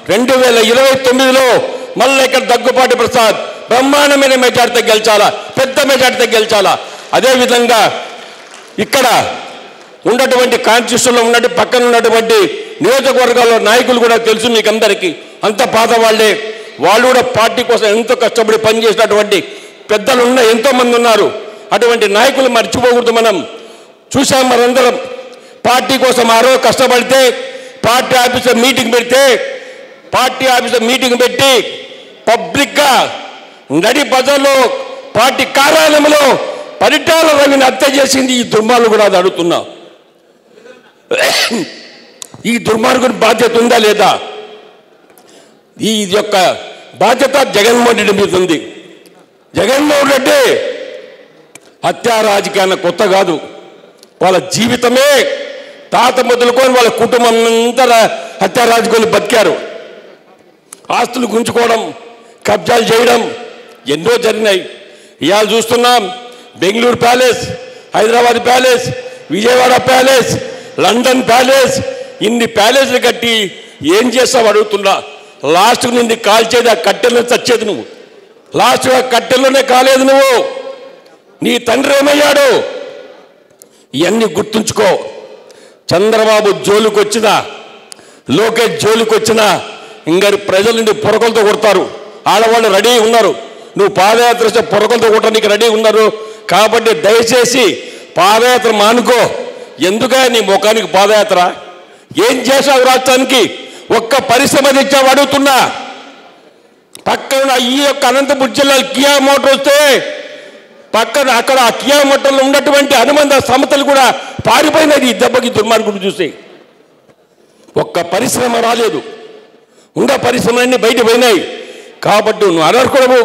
2029లో మళ్ళీ ఇక్కడ దగ్గుపాటి ప్రసాద్ బ్రహ్మాండమైన మెజార్టీతో గెలిచాలా, పెద్ద మెజార్టీతో గెలిచాలా. అదేవిధంగా ఇక్కడ ఉన్నటువంటి కాన్స్టిట్యూషన్లో ఉన్నట్టు పక్కన ఉన్నటువంటి నియోజకవర్గాల్లో నాయకులు కూడా తెలుసు మీకు అందరికీ, అంత పాత వాళ్ళే. వాళ్ళు కూడా పార్టీ కోసం ఎంతో కష్టపడి పనిచేసినటువంటి పెద్దలు ఎంతోమంది ఉన్నారు. అటువంటి నాయకులు మర్చిపోకూడదు. మనం చూసాం, మనందరం పార్టీ కోసం ఆ రోజు కష్టపడితే పార్టీ ఆఫీసులో మీటింగ్ పెట్టి పబ్లిక్గా నడి బజార్లో పార్టీ కార్యాలయంలో పరిటాల రవిని హత్య చేసింది ఈ దుర్మార్గుడు కూడా. అది అడుగుతున్నా, ఈ దుర్మార్గుని బాధ్యత ఉందా లేదా? ఈ యొక్క బాధ్యత జగన్మోహన్ రెడ్డి మీద ఉంది. జగన్మోహన్ రెడ్డి హత్యా రాజకీయాన్ని కొత్త కాదు, వాళ్ళ జీవితమే తాత మొదలుకొని వాళ్ళ కుటుంబం అంతా హత్యా రాజకీయాలు బతికారు. ఆస్తులు గుంజుకోవడం, కబ్జాలు చేయడం ఎన్నో జరిగినాయి. ఇవాళ చూస్తున్నాం, Bengaluru palace, Hyderabad palace, Vijayawada palace, London palace, ఇన్ని ప్యాలెస్లు కట్టి ఏం చేస్తావు అడుగుతున్నా. లాస్ట్కు నిన్ను కాల్చేది ఆ కట్టెల్లో చచ్చేది నువ్వు. లాస్ట్ ఆ కట్టెల్లోనే కాలేదు నువ్వు. నీ తండ్రి ఏమయ్యాడు? ఇవన్నీ గుర్తుంచుకో. చంద్రబాబు జోలికి వచ్చినా, లోకేష్ జోలికి వచ్చినా ఇంకా ప్రజల నుండి పొరకలతో కొడతారు. ఆడవాళ్ళు రెడీ ఉన్నారు, నువ్వు పాదయాత్ర చేస్తే పొరకలతో కొట్టడానికి రెడీ ఉన్నారు. కాబట్టి దయచేసి పాదయాత్ర మానుకో. ఎందుక నీ ముఖానికి పాదయాత్ర? ఏం చేశావు రాష్ట్రానికి? ఒక్క పరిశ్రమ తెచ్చావు అడుగుతున్నా. పక్కన ఈ యొక్క అనంతపురం జిల్లా కియా మోటార్ వస్తే పక్కన అక్కడ ఆ కియా మోటార్లో ఉన్నటువంటి అనుబంధ సంస్థలు కూడా పారిపోయినది ఈ దెబ్బకి దుర్మార్గుడు చూసి. ఒక్క పరిశ్రమ రాలేదు, ఉన్న పరిశ్రమలన్నీ బయట పోయినాయి. కాబట్టి నువ్వు అనర్హుడవు,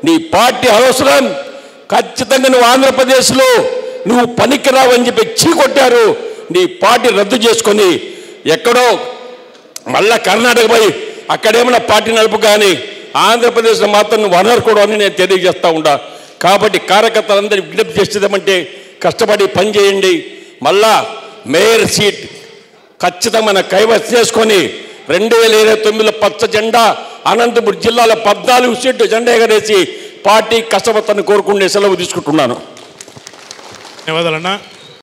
నీ పార్టీ అవసరం. ఖచ్చితంగా నువ్వు ఆంధ్రప్రదేశ్లో నువ్వు పనికిరావు అని చెప్పి చీకొట్టారు. నీ పార్టీ రద్దు చేసుకొని ఎక్కడో మళ్ళా కర్ణాటక పోయి అక్కడేమన్నా పార్టీ నడుపు, కానీ ఆంధ్రప్రదేశ్లో మాత్రం నువ్వు అనర్హుడు అని నేను తెలియజేస్తూ ఉంటా. కాబట్టి కార్యకర్తలందరూ విజ్ఞప్తి చేసేదేమంటే కష్టపడి పని చేయండి. మళ్ళా మేయర్ సీట్ ఖచ్చితంగా మన కైవసం చేసుకొని 2029లో పచ్చ జెండా అనంతపురం జిల్లాలో 14 సీట్లు జెండా ఎగరేసి పార్టీ కష్టపడతాన్ని కోరుకుంటే సెలవు తీసుకుంటున్నాను. ధన్యవాదాలన్నా.